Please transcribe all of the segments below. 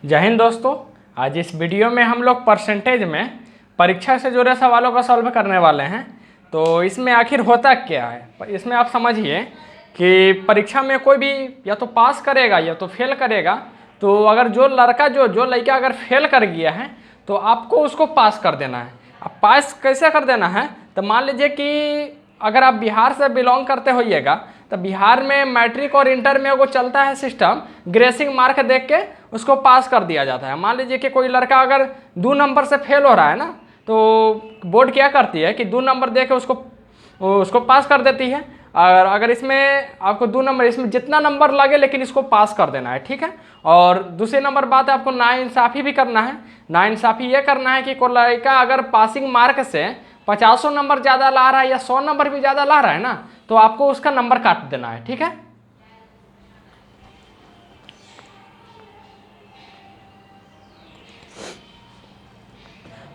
जय हिंद दोस्तों। आज इस वीडियो में हम लोग परसेंटेज में परीक्षा से जुड़े सवालों का सॉल्व करने वाले हैं। तो इसमें आखिर होता क्या है, इसमें आप समझिए कि परीक्षा में कोई भी या तो पास करेगा या तो फेल करेगा। तो अगर जो लड़का जो लड़का अगर फेल कर गया है तो आपको उसको पास कर देना है। अब पास कैसे कर देना है, तो मान लीजिए कि अगर आप बिहार से बिलोंग करते होइएगा तो बिहार में मैट्रिक और इंटर में वो चलता है सिस्टम, ग्रेसिंग मार्क देख के उसको पास कर दिया जाता है। मान लीजिए कि कोई लड़का अगर 2 नंबर से फेल हो रहा है ना, तो बोर्ड क्या करती है कि 2 नंबर दे के उसको पास कर देती है। और अगर इसमें आपको 2 नंबर, इसमें जितना नंबर लगे लेकिन इसको पास कर देना है, ठीक है। और दूसरी नंबर बात है, आपको नाइंसाफ़ी भी करना है। नाइंसाफ़ी ये करना है कि कोई लड़का अगर पासिंग मार्क से 50 नंबर ज़्यादा ला रहा है या 100 नंबर भी ज़्यादा ला रहा है ना, तो आपको उसका नंबर काट देना है, ठीक है।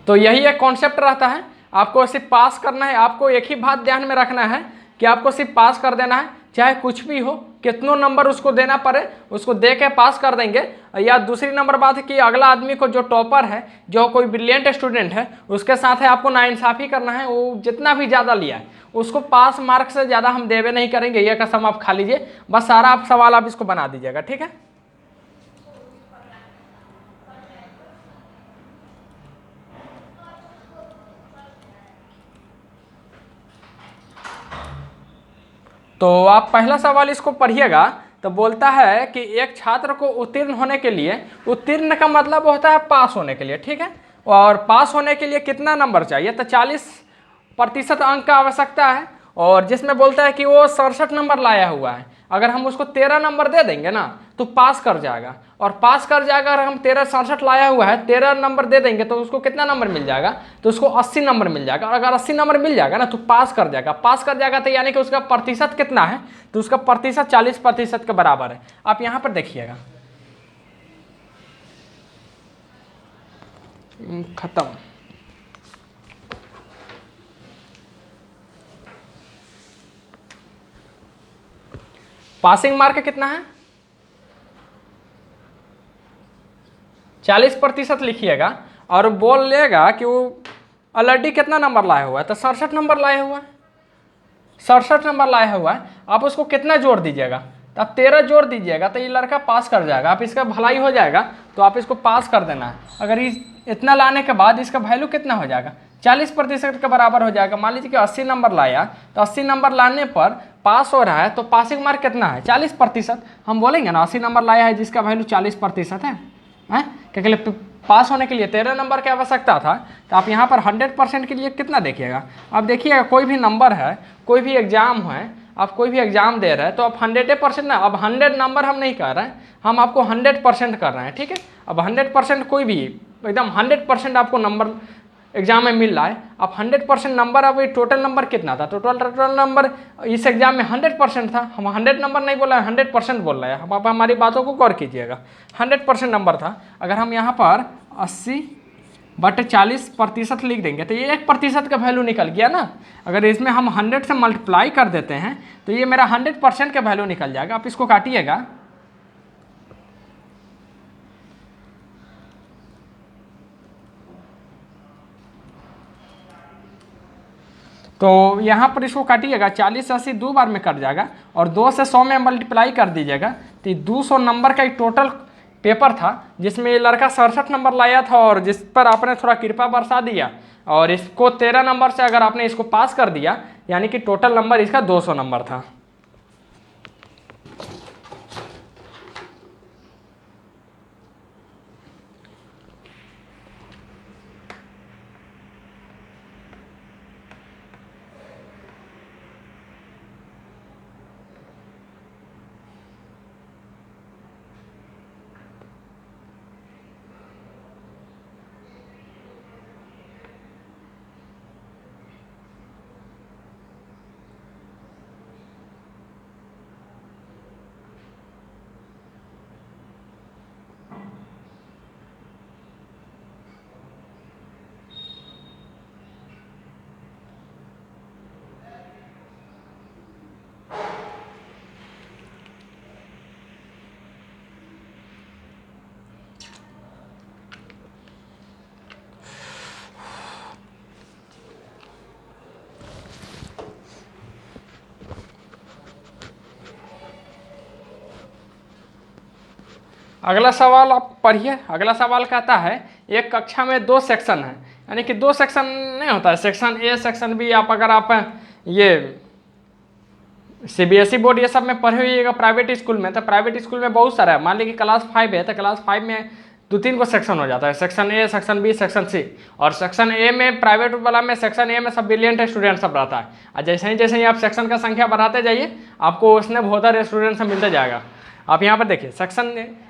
तो यही एक कॉन्सेप्ट रहता है, आपको सिर्फ पास करना है। आपको एक ही बात ध्यान में रखना है कि आपको सिर्फ पास कर देना है, चाहे कुछ भी हो, कितनों नंबर उसको देना पड़े उसको दे के पास कर देंगे। या दूसरी नंबर बात है कि अगला आदमी को, जो टॉपर है, जो कोई ब्रिलियंट स्टूडेंट है, उसके साथ है आपको नाइंसाफ़ी करना है। वो जितना भी ज़्यादा लिया है उसको पास मार्क से ज़्यादा हम देवे नहीं करेंगे, ये कसम आप खा लीजिए। बस सारा आप सवाल आप इसको बना दीजिएगा, ठीक है। तो आप पहला सवाल इसको पढ़िएगा। तो बोलता है कि एक छात्र को उत्तीर्ण होने के लिए, उत्तीर्ण का मतलब होता है पास होने के लिए, ठीक है। और पास होने के लिए कितना नंबर चाहिए, तो 40% अंक का आवश्यकता है। और जिसमें बोलता है कि वो 67 नंबर लाया हुआ है, अगर हम उसको 13 नंबर दे देंगे ना तो पास कर जाएगा। और पास कर जाएगा, अगर हम 1367 लाया हुआ है, 13 नंबर दे देंगे तो उसको कितना नंबर मिल जाएगा, तो उसको 80 नंबर मिल जाएगा। और अगर 80 नंबर मिल जाएगा ना तो पास कर जाएगा। पास कर जाएगा तो यानी कि उसका प्रतिशत कितना है, तो उसका प्रतिशत 40% के बराबर है। आप यहाँ पर देखिएगा, खत्म। पासिंग मार्क कितना है, 40% लिखिएगा। और बोल लेगा कि वो ऑलरेडी कितना नंबर लाया हुआ है, तो 67 नंबर लाया हुआ है। 67 नंबर लाया हुआ है, आप उसको कितना जोड़ दीजिएगा, तो आप 13 जोड़ दीजिएगा तो ये लड़का पास कर जाएगा। आप इसका भलाई हो जाएगा तो आप इसको पास कर देना है। अगर इतना लाने के बाद इसका वैल्यू कितना हो जाएगा, 40% के बराबर हो जाएगा। मान लीजिए कि 80 नंबर लाया, तो 80 नंबर लाने पर पास हो रहा है, तो पासिंग मार्क कितना है, 40%। हम बोलेंगे ना 80 नंबर लाया है जिसका वैल्यू 40% है। क्या लिए पास होने के लिए 13 नंबर की आवश्यकता था। तो आप यहाँ पर 100% के लिए कितना देखिएगा, आप देखिएगा कोई भी नंबर है, कोई भी एग्जाम है, आप कोई भी एग्जाम दे रहे हैं तो आप 100% ना, अब 100 नंबर हम नहीं कर रहे हैं, हम आपको 100% कर रहे हैं, ठीक है। अब 100% कोई भी एकदम 100% आपको नंबर एग्जाम में मिल रहा है। अब 100% नंबर, अब ये टोटल नंबर कितना था, तो टोटल नंबर इस एग्जाम में 100% था। हम 100 नंबर नहीं बोल रहे हैं, 100% बोल रहे हैं। हम, आप हमारी बातों को गौर कीजिएगा, 100% नंबर था। अगर हम यहाँ पर 80/40% लिख देंगे तो ये 1% का वैल्यू निकल गया ना। अगर इसमें हम 100 से मल्टीप्लाई कर देते हैं तो ये मेरा 100% का वैल्यू निकल जाएगा। आप इसको काटिएगा, तो यहाँ पर इसको काटिएगा, 40 80 दो बार में कट जाएगा और 2 से 100 में मल्टीप्लाई कर दीजिएगा। तो 200 नंबर का एक टोटल पेपर था जिसमें ये लड़का 67 नंबर लाया था, और जिस पर आपने थोड़ा कृपा बरसा दिया और इसको 13 नंबर से अगर आपने इसको पास कर दिया, यानी कि टोटल नंबर इसका 200 नंबर था। अगला सवाल आप पढ़िए। अगला सवाल कहता है एक कक्षा में 2 सेक्शन है, यानी कि 2 सेक्शन नहीं होता है, सेक्शन ए सेक्शन बी। आप अगर आप ये सीबीएसई बोर्ड ये सब में पढ़े हुइएगा प्राइवेट स्कूल में, तो प्राइवेट स्कूल में बहुत सारा है। मान लीजिए कि क्लास 5 है तो क्लास 5 में 2-3 को सेक्शन हो जाता है, section A, section B, section C. और सेक्शन ए में प्राइवेट वाला में सेक्शन ए में सब ब्रिलियंट स्टूडेंट सब रहता है, और जैसे ही आप सेक्शन का संख्या बढ़ाते जाइए आपको उसमें बहुत सारे स्टूडेंट सब मिलते जाएगा। आप यहाँ पर देखिए सेक्शन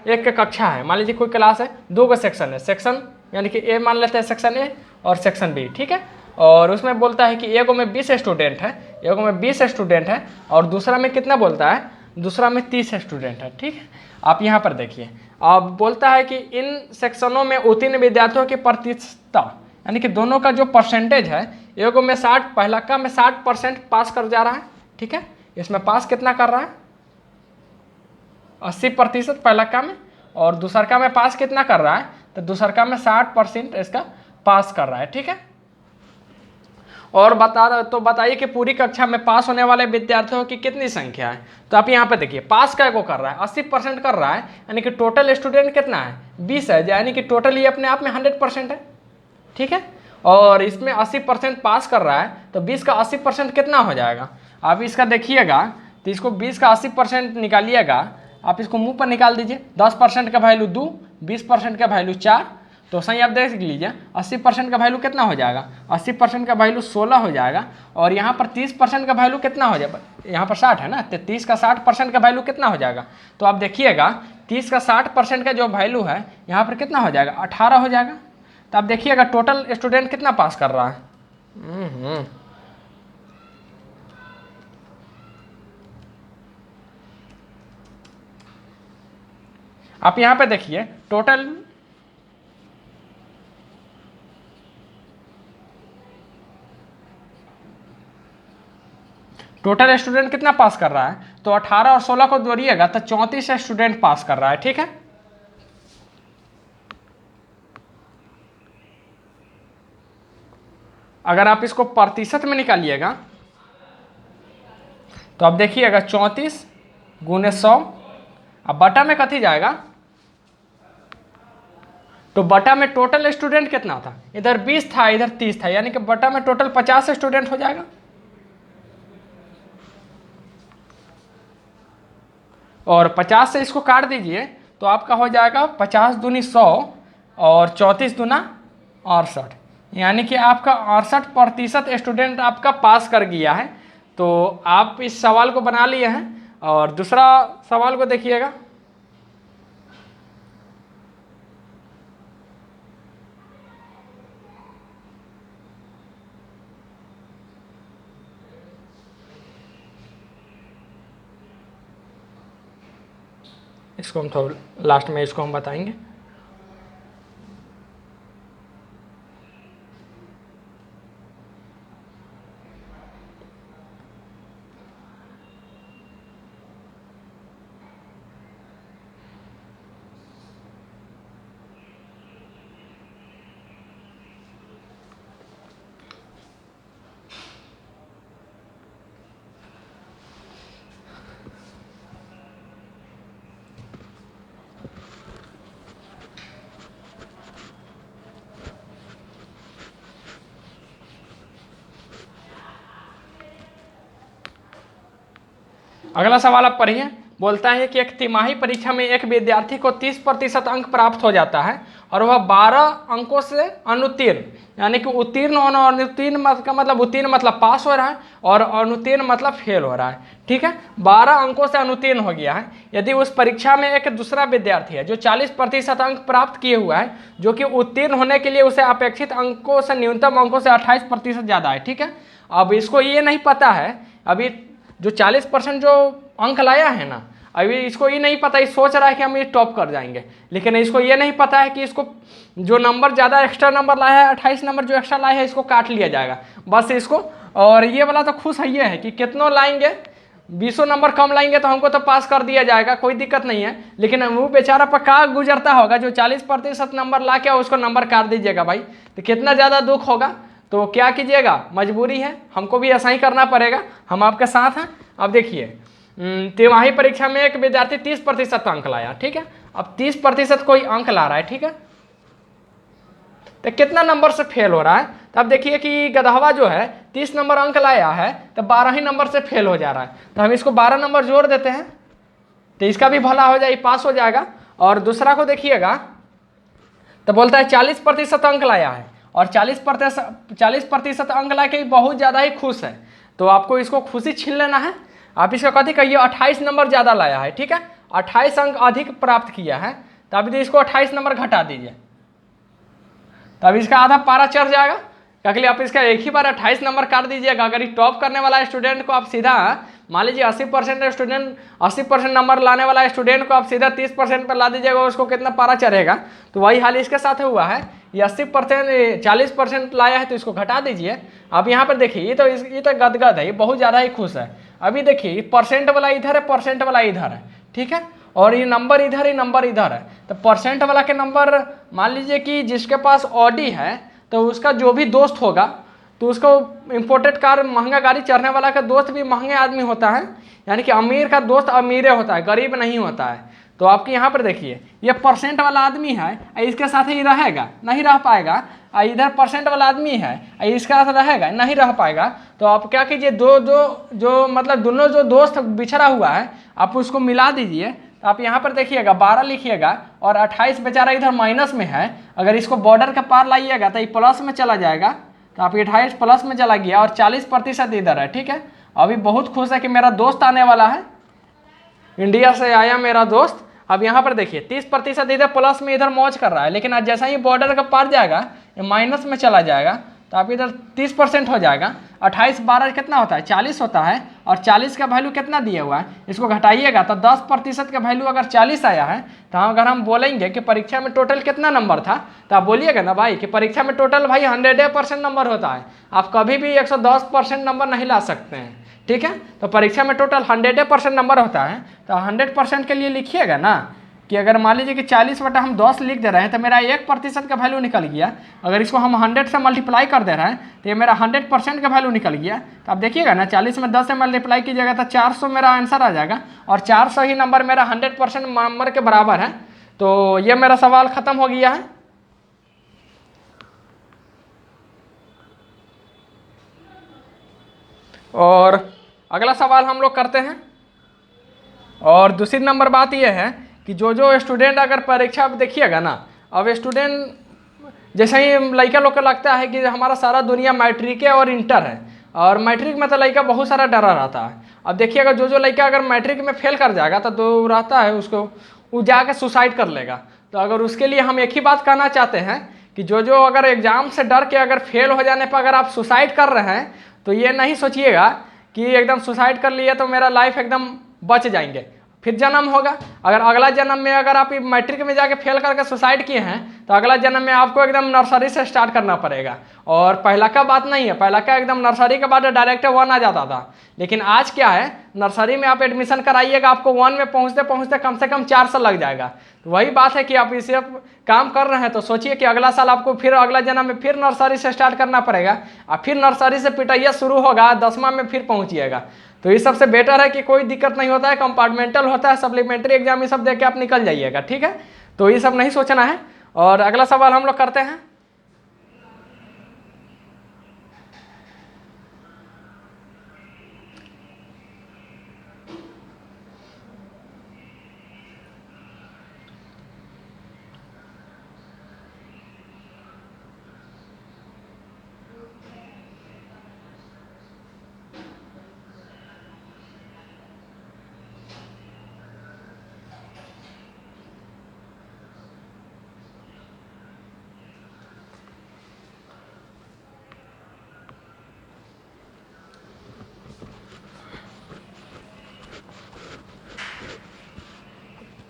एक का कक्षा है, मान लीजिए कोई क्लास है, 2 का सेक्शन है, सेक्शन यानी कि ए मान लेते हैं सेक्शन ए और सेक्शन बी, ठीक है। और उसमें बोलता है कि एगो में 20 स्टूडेंट है, एगो में 20 स्टूडेंट है, और दूसरा में कितना बोलता है, दूसरा में 30 स्टूडेंट है, ठीक है। आप यहाँ पर देखिए, अब बोलता है कि इन सेक्शनों में उत्तीर्ण विद्यार्थियों की प्रतिशतता, यानी कि दोनों का जो परसेंटेज है, एगो में 60, पहला का में 60% पास कर जा रहा है, ठीक है। इसमें पास कितना कर रहा है, 80% पहला का में, और दूसरा का में पास कितना कर रहा है, तो दूसरा का में 60% इसका पास कर रहा है, ठीक है। और बताइए कि पूरी कक्षा में पास होने वाले विद्यार्थियों की कितनी संख्या है। तो आप यहाँ पे देखिए पास क्या को कर रहा है, 80% कर रहा है, यानी कि टोटल स्टूडेंट कितना है, 20 है, यानी कि टोटल ये अपने आप में 100% है, ठीक है। और इसमें 80% पास कर रहा है, तो 20 का 80% कितना हो जाएगा। आप इसका देखिएगा, तो इसको 20 का 80% निकालिएगा, आप इसको मुंह पर निकाल दीजिए। 10% का वैल्यू 2, 20% का वैल्यू 4, तो सही आप देख लीजिए 80% का वैल्यू कितना हो जाएगा, 80% का वैल्यू 16 हो जाएगा। और यहाँ पर 30% का वैल्यू कितना हो जाएगा, यहाँ पर 60 है ना, तो 30 का 60% का वैल्यू कितना हो जाएगा। तो आप देखिएगा 30 का 60% का जो वैल्यू है यहाँ पर कितना हो जाएगा, 18 हो जाएगा। तो आप देखिएगा टोटल स्टूडेंट कितना पास कर रहा है। आप यहाँ पे देखिए टोटल स्टूडेंट कितना पास कर रहा है, तो 18 और 16 को जोड़िएगा तो 34 स्टूडेंट पास कर रहा है, ठीक है। अगर आप इसको प्रतिशत में निकालिएगा तो आप देखिएगा 34 गुने 100, अब बटा में कथी जाएगा, तो बटा में टोटल स्टूडेंट कितना था, इधर 20 था इधर 30 था, यानी कि बटा में टोटल 50 स्टूडेंट हो जाएगा। और 50 से इसको काट दीजिए तो आपका हो जाएगा 50 दूनी 100 और 34 दूना 68, यानी कि आपका 68% स्टूडेंट आपका पास कर गया है। तो आप इस सवाल को बना लिए हैं। और दूसरा सवाल को देखिएगा, इसको हम थोड़ा लास्ट में इसको हम बताएंगे। अगला सवाल आप पढ़िए। बोलता है कि एक तिमाही परीक्षा में एक विद्यार्थी को 30% अंक प्राप्त हो जाता है और वह 12 अंकों से अनुत्तीर्ण, यानी कि उत्तीर्ण होना, अनुत्तीर्ण का मतलब उत्तीर्ण मतलब पास हो रहा है और अनुत्तीर्ण मतलब फेल हो रहा है, ठीक है। 12 अंकों से अनुत्तीर्ण हो गया है। यदि उस परीक्षा में एक दूसरा विद्यार्थी है जो 40% अंक प्राप्त किए हुआ है, जो कि उत्तीर्ण होने के लिए उसे अपेक्षित अंकों से न्यूनतम अंकों से 28% ज़्यादा है, ठीक है। अब इसको ये नहीं पता है, अभी जो 40% जो अंक लाया है ना, अभी इसको ये नहीं पता, ये सोच रहा है कि हम ये टॉप कर जाएंगे, लेकिन इसको ये नहीं पता है कि इसको जो नंबर ज़्यादा एक्स्ट्रा नंबर लाया है, 28 नंबर जो एक्स्ट्रा लाया है, इसको काट लिया जाएगा बस इसको। और ये वाला तो खुश है, ये है कि कितनों लाएंगे, 20 नंबर कम लाएंगे तो हमको तो पास कर दिया जाएगा, कोई दिक्कत नहीं है। लेकिन वो बेचारा पर क्या गुजरता होगा जो 40% नंबर ला के उसको नंबर काट दीजिएगा भाई, तो कितना ज़्यादा दुख होगा। तो क्या कीजिएगा, मजबूरी है, हमको भी ऐसा ही करना पड़ेगा, हम आपके साथ हैं। अब देखिए तिमाही परीक्षा में एक विद्यार्थी 30% अंक लाया, ठीक है। अब 30% कोई अंक ला रहा है, ठीक है, तो कितना नंबर से फेल हो रहा है? तो अब देखिए कि गधवा जो है 30 नंबर अंक लाया है तो 12 ही नंबर से फेल हो जा रहा है, तो हम इसको 12 नंबर जोड़ देते हैं तो इसका भी भला हो जाए, पास हो जाएगा। और दूसरा को देखिएगा तो बोलता है 40% अंक लाया है और 40% अंक ला के बहुत ज़्यादा ही खुश है, तो आपको इसको खुशी छीन लेना है। आप इसका कथी कहिए 28 नंबर ज़्यादा लाया है, ठीक है, 28 अंक अधिक प्राप्त किया है, तो अभी तो इसको 28 नंबर घटा दीजिए, तब इसका आधा पारा चढ़ जाएगा। क्या के लिए आप इसका एक ही बार 28 नंबर काट दीजिएगा। अगर ये टॉप करने वाला स्टूडेंट को आप सीधा मान लीजिए 80% नंबर लाने वाला स्टूडेंट को आप सीधा 30% पर ला दीजिएगा, उसको कितना पारा चढ़ेगा। तो वही हाल इसके साथ हुआ है, ये 80% 40% लाया है तो इसको घटा दीजिए। अब यहाँ पर देखिए ये तो गदगद है, ये बहुत ज़्यादा ही खुश है। अभी देखिए परसेंट वाला इधर है, परसेंट वाला इधर है, ठीक है, और ये नंबर इधर, ये नंबर इधर है। तो परसेंट वाला के नंबर मान लीजिए कि जिसके पास ऑडी है तो उसका जो भी दोस्त होगा तो उसको इम्पोर्टेड कार महंगा गाड़ी चढ़ने वाला का दोस्त भी महंगे आदमी होता है, यानी कि अमीर का दोस्त अमीर होता है, गरीब नहीं होता है। तो आपके यहाँ पर देखिए ये परसेंट वाला आदमी है, इसके साथ ही रहेगा, नहीं रह पाएगा। इधर परसेंट वाला आदमी है, इसके साथ रहेगा, नहीं रह पाएगा। तो आप क्या कीजिए, जो मतलब दोनों जो दोस्त बिछड़ा हुआ है आप उसको मिला दीजिए। तो आप यहाँ पर देखिएगा 12 लिखिएगा और 28 बेचारा इधर माइनस में है, अगर इसको बॉर्डर के पार लाइएगा तो ये प्लस में चला जाएगा। तो आप 28 प्लस में चला गया और 40% इधर है, ठीक है। अभी बहुत खुश है कि मेरा दोस्त आने वाला है, इंडिया से आया मेरा दोस्त। अब यहाँ पर देखिए 30% इधर प्लस में इधर मौज कर रहा है, लेकिन आज जैसा ही बॉर्डर का पार जाएगा ये माइनस में चला जाएगा। तो आप इधर 30% हो जाएगा। 28 12 कितना होता है 40 होता है, और 40 का वैल्यू कितना दिया हुआ है इसको घटाइएगा तो 10% का वैल्यू अगर 40 आया है तो अगर हम बोलेंगे कि परीक्षा में टोटल कितना नंबर था तो आप बोलिएगा ना भाई कि परीक्षा में टोटल भाई 100% नंबर होता है, आप कभी भी 110% नंबर नहीं ला सकते हैं, ठीक है। तो परीक्षा में टोटल 100% नंबर होता है, तो 100% के लिए लिखिएगा ना कि अगर मान लीजिए कि 40 बटा हम 10 लिख दे रहे हैं तो मेरा 1% का वैल्यू निकल गया। अगर इसको हम 100 से मल्टीप्लाई कर दे रहे हैं तो ये मेरा 100% का वैल्यू निकल गया। तो आप देखिएगा ना 40 में 10 से मल्टीप्लाई कीजिएगा तो 400 मेरा आंसर आ जाएगा, और 400 ही नंबर मेरा 100% नंबर के बराबर है। तो ये मेरा सवाल ख़त्म हो गया है। और अगला सवाल हम लोग करते हैं। और दूसरी नंबर बात यह है कि जो स्टूडेंट अगर परीक्षा देखिएगा ना, अब स्टूडेंट जैसे ही लड़का लोग को लगता है कि हमारा सारा दुनिया मैट्रिक और इंटर है, और मैट्रिक में तो लड़का बहुत सारा डरा रहता है। अब देखिएगा जो लड़का अगर मैट्रिक में फेल कर जाएगा तो रहता है उसको वो जाकर सुसाइड कर लेगा। तो अगर उसके लिए हम एक ही बात कहना चाहते हैं कि जो अगर एग्ज़ाम से डर के अगर फेल हो जाने पर अगर आप सुसाइड कर रहे हैं तो ये नहीं सोचिएगा कि एकदम सुसाइड कर लिए तो मेरा लाइफ एकदम बच जाएंगे, फिर जन्म होगा। अगर अगला जन्म में अगर आप मैट्रिक में जाके फेल करके सुसाइड किए हैं तो अगला जन्म में आपको एकदम नर्सरी से स्टार्ट करना पड़ेगा। और पहला का बात नहीं है, पहला का एकदम नर्सरी के बाद डायरेक्ट 1 आ जाता था, लेकिन आज क्या है नर्सरी में आप एडमिशन कराइएगा आपको 1 में पहुँचते पहुँचते कम से कम 4 साल लग जाएगा। तो वही बात है कि आप इसे काम कर रहे हैं तो सोचिए कि अगला साल आपको फिर अगला जन्म में फिर नर्सरी से स्टार्ट करना पड़ेगा, और फिर नर्सरी से पिटाइया शुरू होगा, 10वां में फिर पहुँचिएगा। तो ये सबसे बेटर है कि कोई दिक्कत नहीं होता है, कंपार्टमेंटल होता है, सप्लीमेंट्री एग्जाम ये सब दे के आप निकल जाइएगा, ठीक है। तो ये सब नहीं सोचना है। और अगला सवाल हम लोग करते हैं।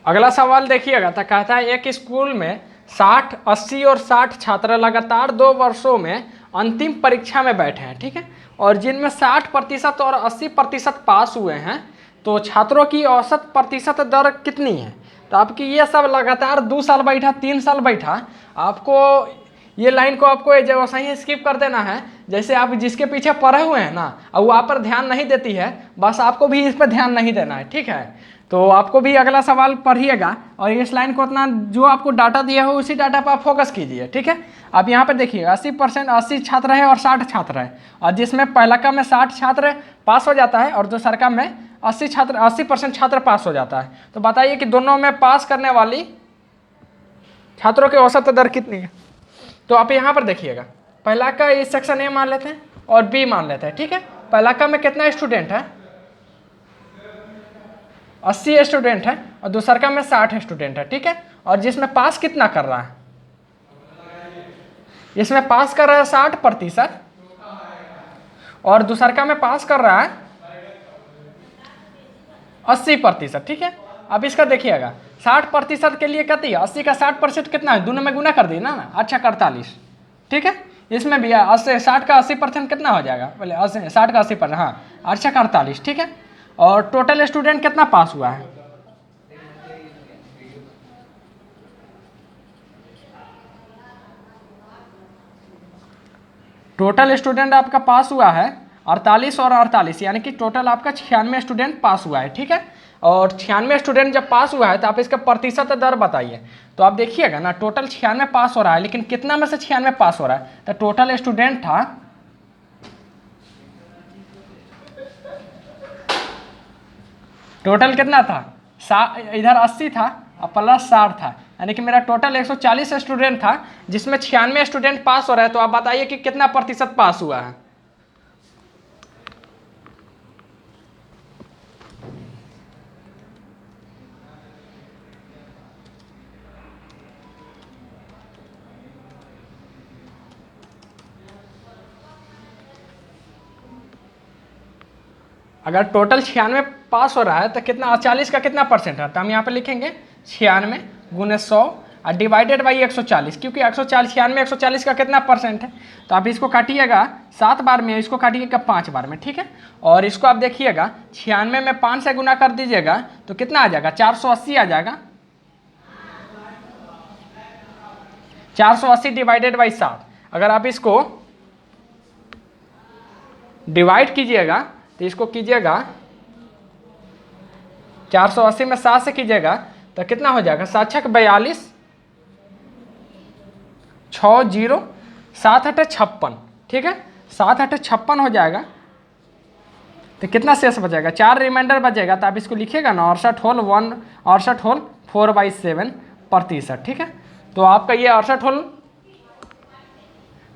अगला सवाल देखिएगा तो कहता है एक स्कूल में 60, 80 और 60 छात्र लगातार 2 वर्षों में अंतिम परीक्षा में बैठे हैं, ठीक है, और जिनमें 60% और 80% पास हुए हैं, तो छात्रों की औसत प्रतिशत दर कितनी है। तो आपकी ये सब लगातार 2 साल बैठा, 3 साल बैठा, आपको ये लाइन को आपको जो सही स्किप कर देना है। जैसे आप जिसके पीछे पढ़े हुए हैं ना, और वो आप पर ध्यान नहीं देती है, बस आपको भी इस पर ध्यान नहीं देना है, ठीक है। तो आपको भी अगला सवाल पढ़िएगा और इस लाइन को उतना जो आपको डाटा दिया हो उसी डाटा पर आप फोकस कीजिए, ठीक है। आप यहाँ पे देखिएगा 80% 80 छात्र है और 60 छात्र है, और जिसमें पहला का में 60 छात्र पास हो जाता है और दूसरा का में 80% छात्र पास हो जाता है। तो बताइए कि दोनों में पास करने वाली छात्रों की औसत दर कितनी है। तो आप यहाँ पर देखिएगा, पहला का इस सेक्शन ए मान लेते हैं और बी मान लेते हैं, ठीक है। पहला का में कितना स्टूडेंट है, 80 स्टूडेंट है, और दूसरा का में 60 स्टूडेंट है, ठीक है। और जिसमें पास कितना कर रहा है, इसमें पास कर रहा है 60%, और दूसरा का में पास कर रहा है 80%, ठीक है। अब इसका देखिएगा 60% के लिए कितनी है, 80 का 60% कितना है, दोनों में गुना कर दिए ना, अच्छा 48, ठीक है। इसमें भी 60 का 80% कितना हो जाएगा, बोले 60 का 80%, हाँ अच्छा 48, ठीक है। और टोटल स्टूडेंट कितना पास हुआ है, टोटल स्टूडेंट आपका पास हुआ है 48 और 48, यानी कि टोटल आपका 96 स्टूडेंट पास हुआ है, ठीक है। और 96 स्टूडेंट जब पास हुआ है तो आप इसका प्रतिशत दर बताइए। तो आप देखिएगा ना, टोटल 96 पास हो रहा है, लेकिन कितना में से 96 पास हो रहा है, तो टोटल स्टूडेंट था, टोटल कितना था, इधर 80 था और प्लस 60 था, यानी कि मेरा टोटल 140 स्टूडेंट था, जिसमें 96 स्टूडेंट पास हो रहा है। तो आप बताइए कि कितना प्रतिशत पास हुआ है। अगर टोटल 96 पास हो रहा है तो कितना, 40 का कितना परसेंट है, तो हम यहाँ पे लिखेंगे 96 गुने 100 और डिवाइडेड बाई 140, क्योंकि 140 96 140 का कितना परसेंट है। तो आप इसको काटिएगा 7 बार में, इसको काटिएगा 5 बार में, ठीक है। और इसको आप देखिएगा 96 में 5 से गुना कर दीजिएगा तो कितना आ जाएगा, 480 आ जाएगा, 480 डिवाइडेड बाई 7। अगर आप इसको डिवाइड कीजिएगा तो इसको कीजिएगा 480 में 7 से कीजिएगा तो कितना हो जाएगा, 7 छक 42, 6 0 7 8 56, ठीक है। 7 8 56 हो जाएगा, तो कितना शेष बचेगा, 4 रिमाइंडर बचेगा। तो आप इसको लिखिएगा ना 68 होल 1 68 होल 4/7%, ठीक है। तो आपका ये 68 होल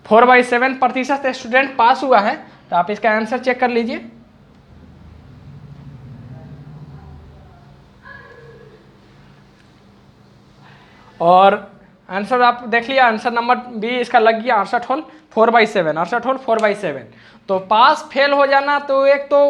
4/7% स्टूडेंट पास हुआ है। तो आप इसका आंसर चेक कर लीजिए। और आंसर आप देख लिया, आंसर नंबर बी इसका लग गया 68 होल 4/7, 68 होल 4/7। तो पास फेल हो जाना तो एक तो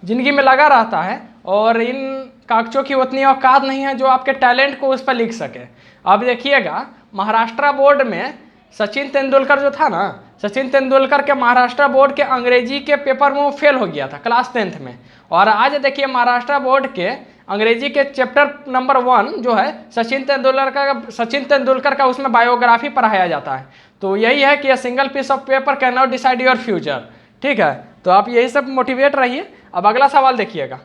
जिंदगी में लगा रहता है, और इन कागजों की उतनी औकात नहीं है जो आपके टैलेंट को उस पर लिख सके। अब देखिएगा महाराष्ट्र बोर्ड में सचिन तेंदुलकर जो था ना, सचिन तेंदुलकर के महाराष्ट्र बोर्ड के अंग्रेजी के पेपर में वो फेल हो गया था क्लास 10th में। और आज देखिए महाराष्ट्र बोर्ड के अंग्रेजी के चैप्टर नंबर 1 जो है सचिन तेंदुलकर का उसमें बायोग्राफी पढ़ाया जाता है। तो यही है कि single piece of paper can not decide your future, ठीक है। तो आप यही सब मोटिवेट रहिए। अब अगला सवाल देखिएगा,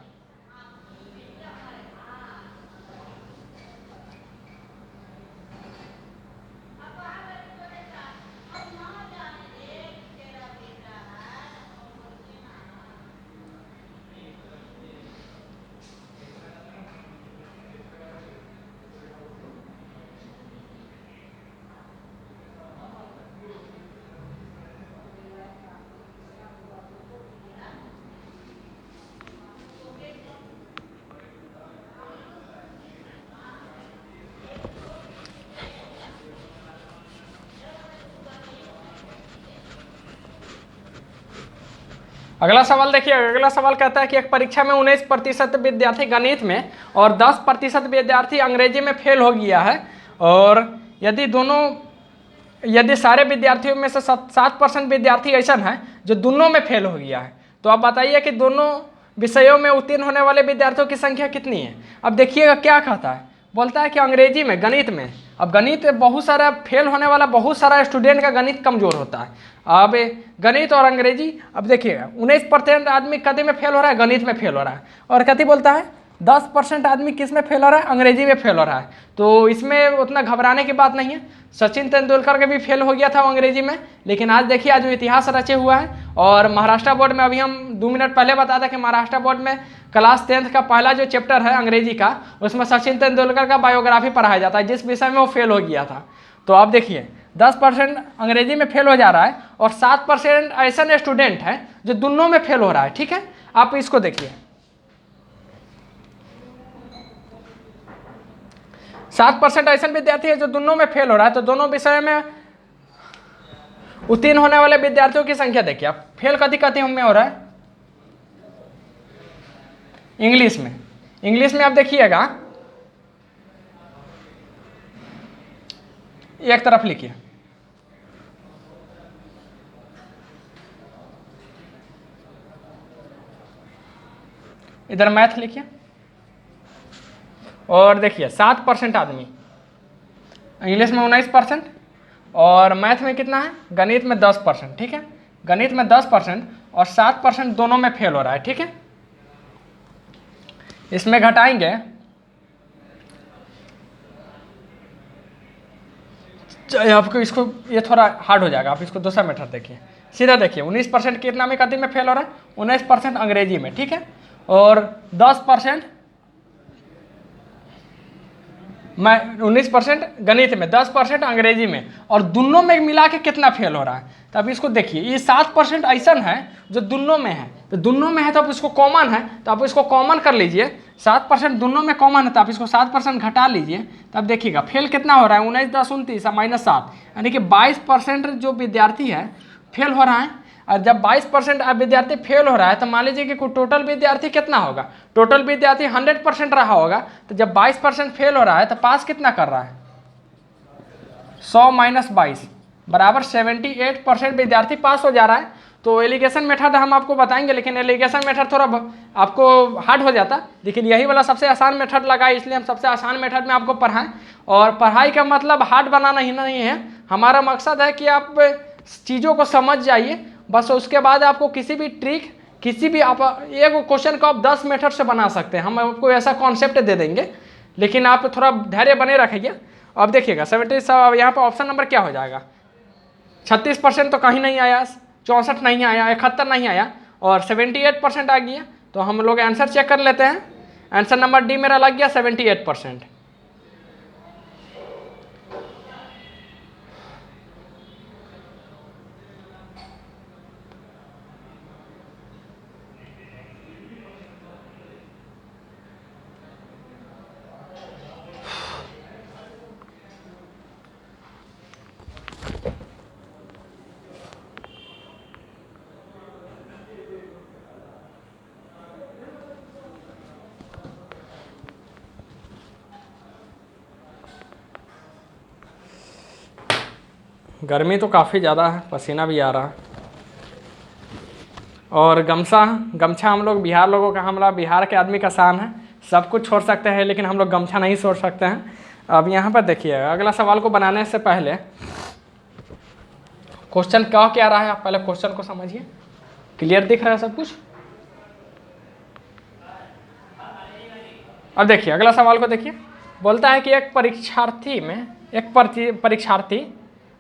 अगला सवाल देखिए। अगला सवाल कहता है कि एक परीक्षा में 19% विद्यार्थी गणित में और 10% विद्यार्थी अंग्रेजी में फेल हो गया है, और यदि सारे विद्यार्थियों में से 7% विद्यार्थी ऐसा है जो दोनों में फेल हो गया है, तो आप बताइए कि दोनों विषयों में उत्तीर्ण होने वाले विद्यार्थियों की संख्या कितनी है। अब देखिएगा क्या कहता है, बोलता है कि अंग्रेजी में, गणित में अब गणित बहुत सारा फेल होने वाला, बहुत सारा स्टूडेंट का गणित कमजोर होता है। अब गणित और अंग्रेजी, अब देखिएगा 19% आदमी कति में फेल हो रहा है, गणित में फेल हो रहा है, और कति बोलता है 10% आदमी किस में फेल हो रहा है, अंग्रेजी में फेल हो रहा है। तो इसमें उतना घबराने की बात नहीं है। सचिन तेंदुलकर के भी फेल हो गया था वो अंग्रेजी में, लेकिन आज देखिए आज वो इतिहास रचे हुआ है। और महाराष्ट्र बोर्ड में, अभी हम 2 मिनट पहले बताया था कि महाराष्ट्र बोर्ड में क्लास 10th का पहला जो चैप्टर है अंग्रेजी का, उसमें सचिन तेंदुलकर का बायोग्राफी पढ़ाया जाता है, जिस विषय में वो फेल हो गया था। तो आप देखिए 10% अंग्रेजी में फेल हो जा रहा है और 7% ऐसा स्टूडेंट है जो दोनों में फेल हो रहा है। ठीक है, आप इसको देखिए 7% ऐसा विद्यार्थी है जो दोनों में फेल हो रहा है। तो दोनों विषय में उत्तीर्ण होने वाले विद्यार्थियों की संख्या देखिए आप, फेल कति कति में हो रहा है इंग्लिश में। इंग्लिश में आप देखिएगा, एक तरफ लिखिए, इधर मैथ लिखिए, और देखिए 7% आदमी इंग्लिश में 19% और मैथ में कितना है, गणित में 10%। ठीक है, गणित में 10% और 7% दोनों में फेल हो रहा है। ठीक है, इसमें घटाएंगे, चाहे आपको इसको, ये थोड़ा हार्ड हो जाएगा, आप इसको दूसरा मेथड देखिए। सीधा देखिए 19% कितना में कति में फेल हो रहा है, 19% अंग्रेजी में। ठीक है, और 10% 19% गणित में, 10% अंग्रेजी में, और दोनों में मिला के कितना फेल हो रहा है। तो अब इसको देखिए, ये 7% ऐसा है जो दोनों में है, तो दोनों में है तो आप इसको कॉमन है, तो आप इसको कॉमन कर लीजिए। 7% दोनों में कॉमन है, तो आप इसको 7% घटा लीजिए, तब देखिएगा फेल कितना हो रहा है, 19 10 29 -7, यानी कि 22% जो विद्यार्थी है फेल हो रहा है। और जब 22% विद्यार्थी फेल हो रहा है तो मान लीजिए कि टोटल विद्यार्थी कितना होगा, टोटल विद्यार्थी 100% रहा होगा, तो जब 22% फेल हो रहा है तो पास कितना कर रहा है, 100 - 22 बराबर 78% विद्यार्थी पास हो जा रहा है। तो एलिगेशन मेथड हम आपको बताएंगे, लेकिन एलिगेशन मेथड थोड़ा आपको हार्ड हो जाता, लेकिन यही वाला सबसे आसान मेथड लगा है, इसलिए हम सबसे आसान मेथड में आपको पढ़ाएं। और पढ़ाई का मतलब हार्ड बनाना ही नहीं है, हमारा मकसद है कि आप चीज़ों को समझ जाइए बस। उसके बाद आपको किसी भी ट्रिक, किसी भी आप एक क्वेश्चन को आप 10 मेथड से बना सकते हैं, हम आपको ऐसा कॉन्सेप्ट दे देंगे, लेकिन आप थोड़ा धैर्य बने रखिए। अब देखिएगा 70, यहाँ पर ऑप्शन नंबर क्या हो जाएगा, 36% तो कहीं नहीं आया, 64 नहीं आया, 71 नहीं आया, और 78% आ गया। तो हम लोग आंसर चेक कर लेते हैं। आंसर नंबर डी मेरा लग गया 78%। गर्मी तो काफ़ी ज़्यादा है, पसीना भी आ रहा है, और गमछा हम लोग बिहार लोगों का, हमारा बिहार के आदमी का शान है, सब कुछ छोड़ सकते हैं लेकिन हम लोग गमछा नहीं छोड़ सकते हैं। अब यहाँ पर देखिए, अगला सवाल को बनाने से पहले क्वेश्चन क्या रहा है, आप पहले क्वेश्चन को समझिए। क्लियर दिख रहा है सब कुछ? अब देखिए अगला सवाल को देखिए, बोलता है कि एक परीक्षार्थी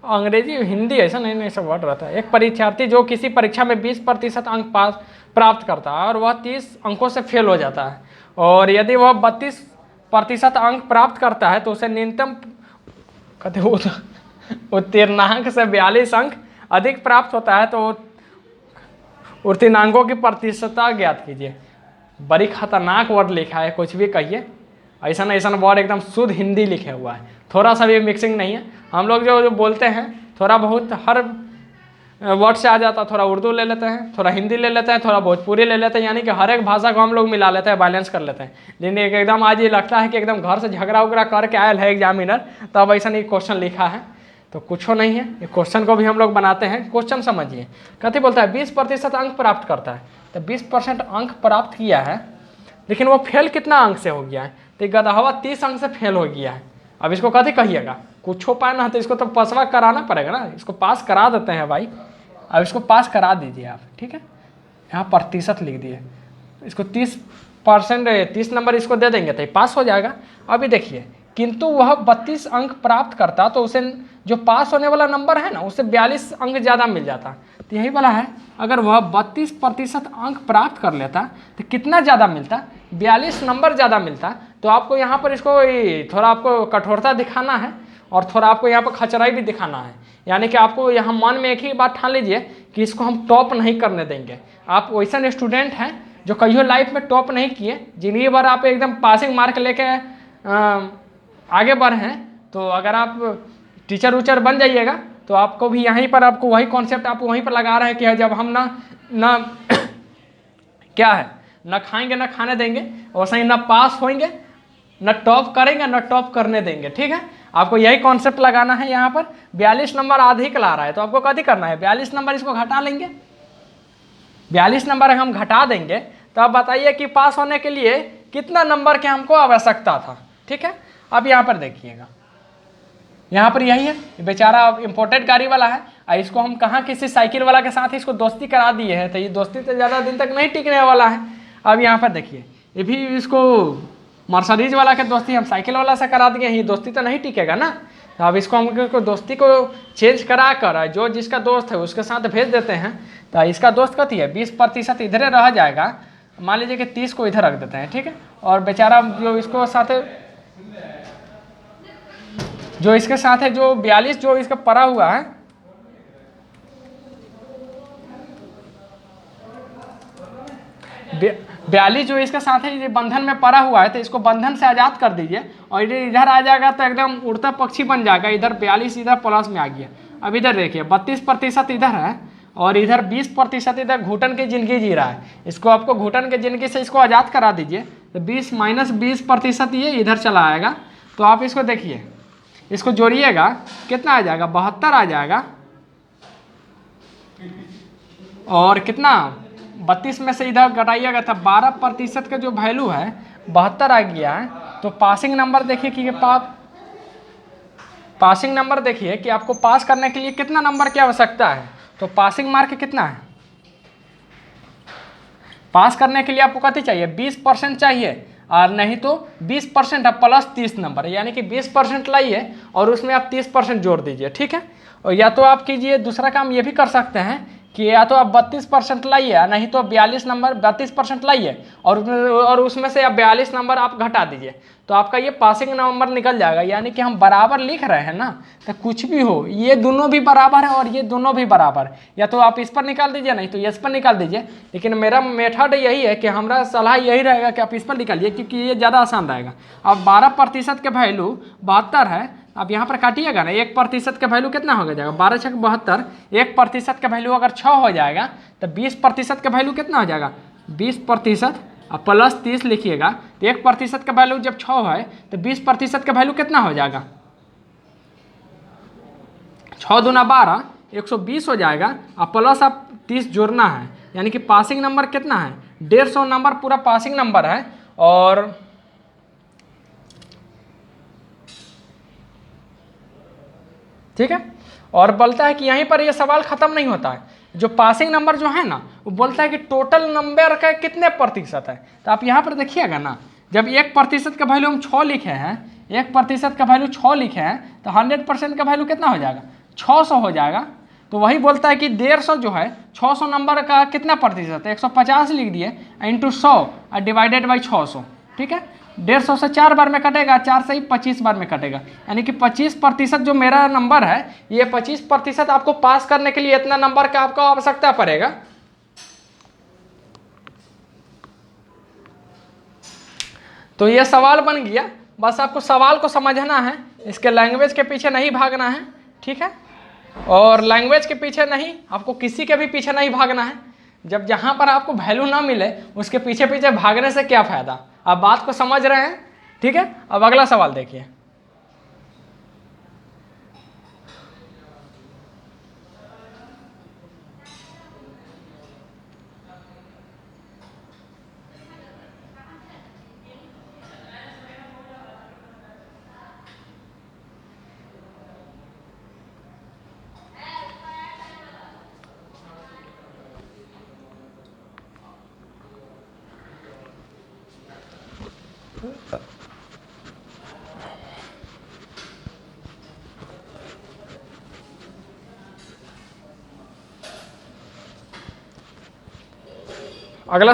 अंग्रेजी हिंदी ऐसा नहीं सब वर्ड रहता है। एक परीक्षार्थी जो किसी परीक्षा में 20% अंक प्राप्त करता है और वह 30 अंकों से फेल हो जाता है, और यदि वह 32% अंक प्राप्त करता है तो उसे न्यूनतम उत्तीर्णांक से 42 अंक अधिक प्राप्त होता है, तो उत्तीर्णांकों की प्रतिशतता ज्ञात कीजिए। बड़ी खतरनाक वर्ड लिखा है, कुछ भी कहिए, ऐसा वर्ड एकदम शुद्ध हिंदी लिखे हुआ है, थोड़ा सा भी मिक्सिंग नहीं है। हम लोग जो बोलते हैं थोड़ा बहुत हर वर्ड से आ जाता, थोड़ा उर्दू ले लेते हैं, थोड़ा हिंदी ले लेते हैं, थोड़ा भोजपुरी ले लेते हैं, यानी कि हर एक भाषा को हम लोग मिला लेते हैं, बैलेंस कर लेते हैं। लेकिन एकदम आज ये लगता है कि एकदम घर से झगड़ा उगड़ा करके आयल है एग्जामिनर, तब ऐसा नहीं क्वेश्चन लिखा है, तो कुछ नहीं है। ये क्वेश्चन को भी हम लोग बनाते हैं, क्वेश्चन समझिए। कथी बोलता है 20% अंक प्राप्त करता है, तो 20% अंक प्राप्त किया है, लेकिन वो फेल कितना अंक से हो गया है, तो गदहवा 30 अंक से फेल हो गया है। अब इसको कथी कहिएगा, कुछ हो पाए ना, तो इसको तो पासवा कराना पड़ेगा ना, इसको पास करा देते हैं भाई। अब इसको पास करा दीजिए आप, ठीक है। यहाँ प्रतिशत लिख दिए, इसको 30%, 30 नंबर इसको दे देंगे तो ये पास हो जाएगा। अभी देखिए, किंतु वह 32 अंक प्राप्त करता तो उसे जो पास होने वाला नंबर है ना, उससे 42 अंक ज़्यादा मिल जाता। तो यही वाला है, अगर वह 32% अंक प्राप्त कर लेता तो कितना ज़्यादा मिलता, 42 नंबर ज़्यादा मिलता। तो आपको यहाँ पर इसको थोड़ा आपको कठोरता दिखाना है और थोड़ा आपको यहाँ पर खचराई भी दिखाना है। यानी कि आपको यहाँ मन में एक ही बात ठान लीजिए कि इसको हम टॉप नहीं करने देंगे। आप वैसा स्टूडेंट हैं जो कहियो लाइफ में टॉप नहीं किए, जिंदगी भर आप एकदम पासिंग मार्क लेके आगे बढ़े हैं। तो अगर आप टीचर उचर बन जाइएगा तो आपको भी यहीं पर आपको वही कॉन्सेप्ट आप वहीं पर लगा रहे हैं कि जब हम ना क्या है, ना खाएंगे ना खाने देंगे, वैसे ही ना पास होंगे न टॉप करेंगे न टॉप करने देंगे, ठीक है। आपको यही कॉन्सेप्ट लगाना है। यहाँ पर 42 नंबर अधिक ला रहा है तो आपको कथी करना है, 42 नंबर इसको घटा लेंगे। 42 नंबर हम घटा देंगे तो आप बताइए कि पास होने के लिए कितना नंबर की हमको आवश्यकता था, ठीक है। अब यहाँ पर देखिएगा, यहाँ पर यही है, बेचारा इम्पोर्टेड गाड़ी वाला है और इसको हम कहाँ किसी साइकिल वाला के साथ इसको दोस्ती करा दिए हैं, तो ये दोस्ती तो ज़्यादा दिन तक नहीं टिकने वाला है। अब यहाँ पर देखिए, ये भी इसको मर्सिडीज वाला के दोस्ती हम साइकिल वाला से करा दिए हैं, ये दोस्ती तो नहीं टिकेगा ना। तो अब इसको हम दोस्ती को चेंज करा कर जो जिसका दोस्त है उसके साथ भेज देते हैं। तो इसका दोस्त कथी है, 20% इधरे रह जाएगा। मान लीजिए कि 30 को इधर रख देते हैं, ठीक है। और बेचारा जो इसको साथ जो इसके साथ है जो 42 जो इसका पड़ा हुआ है, बयालीस जो इसके साथ है ये बंधन में पड़ा हुआ है, तो इसको बंधन से आज़ाद कर दीजिए और इधर आ जाएगा तो एकदम उड़ता पक्षी बन जाएगा। इधर 42 इधर प्लस में आ गया। अब इधर देखिए 32% इधर है और इधर 20% इधर घुटन की ज़िंदगी जी रहा है। इसको आपको घुटन की ज़िंदगी से इसको आज़ाद करा दीजिए तो 20 - 20% ये इधर चला आएगा। तो आप इसको देखिए, इसको जोड़िएगा कितना आ जाएगा, 72 आ जाएगा। और कितना 32 में से इधर घटाइएगा था 12% का जो वैल्यू है 72 आ गया है। तो पासिंग नंबर देखिए कि पासिंग नंबर देखिए कि आपको पास करने के लिए कितना नंबर की आवश्यकता है। तो पासिंग मार्क कितना है, पास करने के लिए आपको कथी चाहिए, 20% चाहिए और नहीं तो 20% है प्लस 30 नंबर, यानी कि 20% लाइए और उसमें आप 30% जोड़ दीजिए, ठीक है। और या तो आप कीजिए दूसरा काम ये भी कर सकते हैं कि या तो आप 32% लाइए, नहीं तो 42 नंबर 32% लाइए और उसमें से आप 42 नंबर आप घटा दीजिए। तो आपका ये पासिंग नंबर निकल जाएगा। यानी कि हम बराबर लिख रहे हैं ना, तो कुछ भी हो ये दोनों भी बराबर है और ये दोनों भी बराबर, या तो आप इस पर निकाल दीजिए नहीं तो इस पर निकाल दीजिए। लेकिन मेरा मेथड यही है कि हमारा सलाह यही रहेगा कि आप इस पर निकालिए क्योंकि ये ज़्यादा आसान रहेगा। अब 12% के वैल्यू 72 है। अब यहाँ पर काटिएगा ना, 1% का वैल्यू कितना हो जाएगा, 12 × 72। 1% का वैल्यू अगर 6 हो जाएगा तो 20% का वैल्यू कितना हो जाएगा, 20% और प्लस 30 लिखिएगा। तो 1% का वैल्यू जब 6 है तो 20% का वैल्यू कितना हो जाएगा, 6 दूना 12, 120 हो जाएगा और प्लस आप 30 जोड़ना है। यानी कि पासिंग नंबर कितना है, 150 नंबर पूरा पासिंग नंबर है। और ठीक है, और बोलता है कि यहीं पर ये सवाल खत्म नहीं होता है। जो पासिंग नंबर जो है ना वो बोलता है कि टोटल नंबर का कितने प्रतिशत है। तो आप यहाँ पर देखिएगा ना, जब 1% का वैल्यू हम 6 लिखे हैं, 1% का वैल्यू 6 लिखे हैं तो 100% का वैल्यू कितना हो जाएगा, 600 हो जाएगा। तो वही बोलता है कि 150 जो है 600 नंबर का कितना प्रतिशत है, 150 लिख दिए इंटू 100 और डिवाइडेड बाई 600, ठीक है। 150 से 4 बार में कटेगा, 4 से ही 25 बार में कटेगा। यानी कि 25% जो मेरा नंबर है, ये 25% आपको पास करने के लिए इतना नंबर का आपको आवश्यकता पड़ेगा। तो ये सवाल बन गया। बस आपको सवाल को समझना है, इसके लैंग्वेज के पीछे नहीं भागना है, ठीक है। और लैंग्वेज के पीछे नहीं, आपको किसी के भी पीछे नहीं भागना है। जब जहाँ पर आपको वैल्यू ना मिले उसके पीछे पीछे भागने से क्या फ़ायदा। आप बात को समझ रहे हैं, ठीक है। अब अगला सवाल देखिए। अगला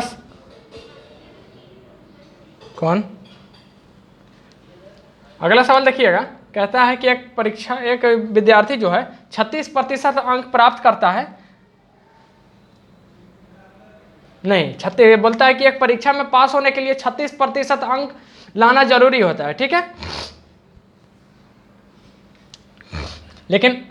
अगला सवाल देखिएगा, कहता है कि एक विद्यार्थी जो है 36% अंक प्राप्त करता है, नहीं 36 बोलता है कि एक परीक्षा में पास होने के लिए 36% अंक लाना जरूरी होता है, ठीक है। लेकिन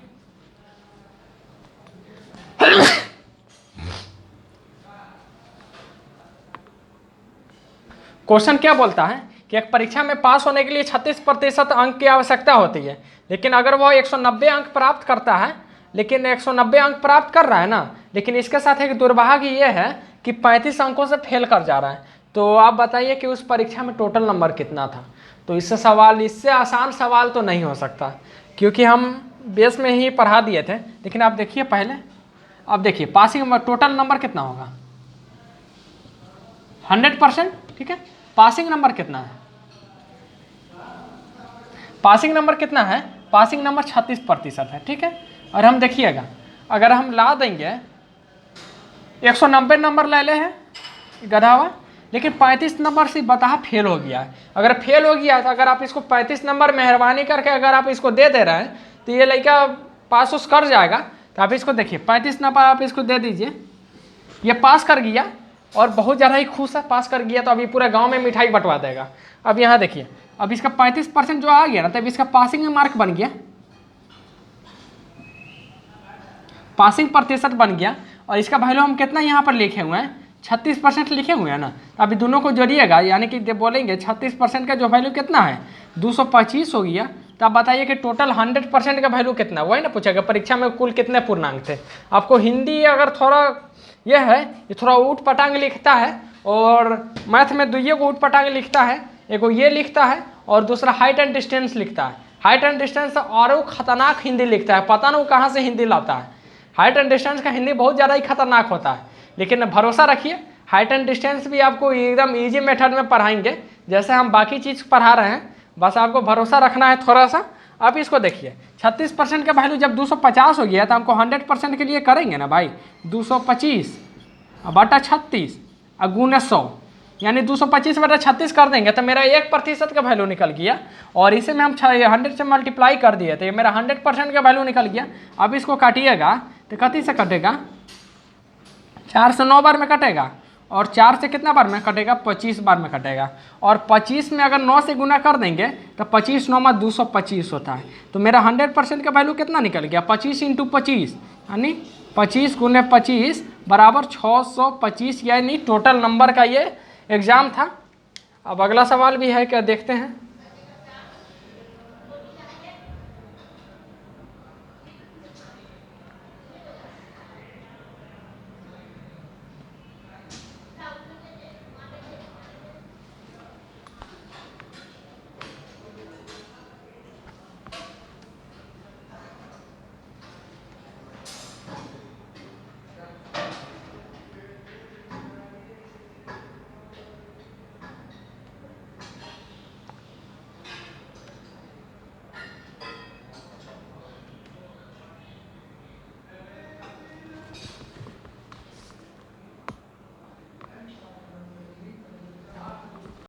क्वेश्चन क्या बोलता है कि एक परीक्षा में पास होने के लिए 36% अंक की आवश्यकता होती है, लेकिन अगर वह 190 अंक प्राप्त करता है, लेकिन 190 अंक प्राप्त कर रहा है ना, लेकिन इसके साथ एक दुर्भाग्य ये है कि 35 अंकों से फेल कर जा रहा है। तो आप बताइए कि उस परीक्षा में टोटल नंबर कितना था। तो इससे आसान सवाल तो नहीं हो सकता, क्योंकि हम बेस में ही पढ़ा दिए थे। लेकिन आप देखिए पहले, अब देखिए पासिंग टोटल नंबर कितना होगा, 100%, ठीक है। पासिंग नंबर कितना है, पासिंग नंबर कितना है, पासिंग नंबर 36% है, ठीक है। और हम देखिएगा, अगर हम ला देंगे 190 नंबर ले ले है गधा हुआ, लेकिन 35 नंबर से बता फेल हो गया है। अगर फेल हो गया तो अगर आप इसको 35 नंबर मेहरबानी करके अगर आप इसको दे रहे हैं तो ये लड़का पास उस कर जाएगा। तो आप इसको देखिए 35 नंबर आप इसको दे दीजिए, ये पास कर गया और बहुत ज़्यादा ही खुश है, पास कर गया तो अभी पूरा गांव में मिठाई बंटवा देगा। अब यहाँ देखिए, अब इसका 35% जो आ गया ना, तब इसका पासिंग मार्क बन गया, पासिंग प्रतिशत बन गया। और इसका वैल्यू हम कितना यहाँ पर लिखे हुए हैं, 36% लिखे हुए हैं ना। अभी दोनों को जोड़िएगा, यानी कि बोलेंगे 36% का जो वैल्यू कितना है 225 हो गया। तो आप बताइए कि टोटल 100% का वैल्यू कितना, वही ना पूछेगा परीक्षा में कुल कितने पूर्णांक थे। आपको हिंदी अगर थोड़ा यह है, ये थोड़ा ऊट पटांग लिखता है, और मैथ में दुइये को ऊट पटांग लिखता है, एक ये लिखता है और दूसरा हाइट एंड डिस्टेंस लिखता है। हाइट एंड डिस्टेंस और खतरनाक हिंदी लिखता है, पता नहीं कहाँ से हिंदी लाता है। हाइट एंड डिस्टेंस का हिंदी बहुत ज़्यादा ही खतरनाक होता है, लेकिन भरोसा रखिए हाइट एंड डिस्टेंस भी आपको एकदम इजी मेथड में पढ़ाएंगे, जैसे हम बाकी चीज़ पढ़ा रहे हैं। बस आपको भरोसा रखना है थोड़ा सा। आप इसको देखिए 36% का वैल्यू जब 250 हो गया तो हमको 100% के लिए करेंगे ना भाई, 225 बटा 36 गुने 100, यानी 225 बटा 36 कर देंगे तो मेरा 1% का वैल्यू निकल गया। और इसे में हम 100 से मल्टीप्लाई कर दिए तो ये मेरा 100% का वैल्यू निकल गया। अब इसको काटिएगा तो कति से कटेगा, 4 से 9 बार में कटेगा, और 4 से कितना बार में कटेगा, 25 बार में कटेगा। और 25 में अगर 9 से गुना कर देंगे तो 25 9 में 225 होता है। तो मेरा 100% का वैल्यू कितना निकल गया, 25 × 25, यानी 25 गुने 25 बराबर 625, यानी टोटल नंबर का ये एग्ज़ाम था। अब अगला सवाल भी है, क्या देखते हैं।